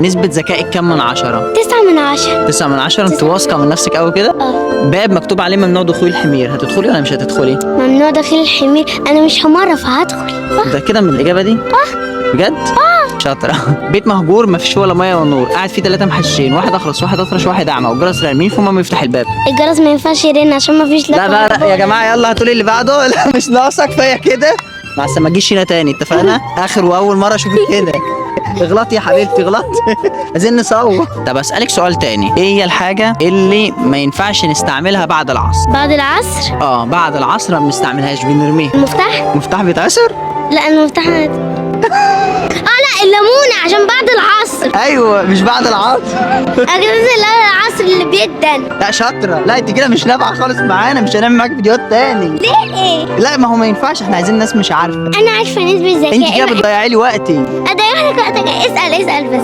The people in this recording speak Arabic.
نسبة ذكائك كام من 10؟ 9/10. 9 من 10. انت واثقة من نفسك قوي كده؟ باب مكتوب عليه ممنوع دخول الحمير، هتدخلي ولا مش هتدخلي؟ ممنوع داخل الحمير، انا مش حمارة فهدخل. متأكدة من الإجابة دي؟ بجد؟ شاطرة. بيت مهجور مفيش ولا مية ولا نور، قاعد فيه 3 محشين، واحد أخرس واحد أطرش واحد أعمى، والجرس رن، مين فيهم يفتح الباب؟ الجرس ما ينفعش يرن عشان ما فيش لا بقى لا يا جماعة، يلا هاتولي اللي بعده. لا مش ناقصة، كفاية كده. مع السلامة، ما تجيش هنا تاني، اتفقنا؟ آخر وأول مرة أشوفك كده. اغلطي يا حبيبتي اغلطي. عايزين نصور. طب أسألك سؤال تاني، إيه هي الحاجة اللي ما ينفعش نستعملها بعد العصر؟ بعد العصر. بعد العصر ما بنستعملهاش، بنرميها. المفتاح. مفتاح بيتعصر؟ لا المفتاح لا الليمونة عشان بعد العصر. ايوه مش بعد العصر. اجهزة العصر اللي بيدن. لا شاطرة، لا انت كده مش نافعة خالص معانا، مش هنعمل معاك فيديوهات تاني. ليه؟ لا ما هو ما ينفعش، احنا عايزين ناس مش عارفة. انا عارفة نسبة ذكائي. انت كده بتضيعي لي وقتي. اضيع لك وقتك. اسأل بس.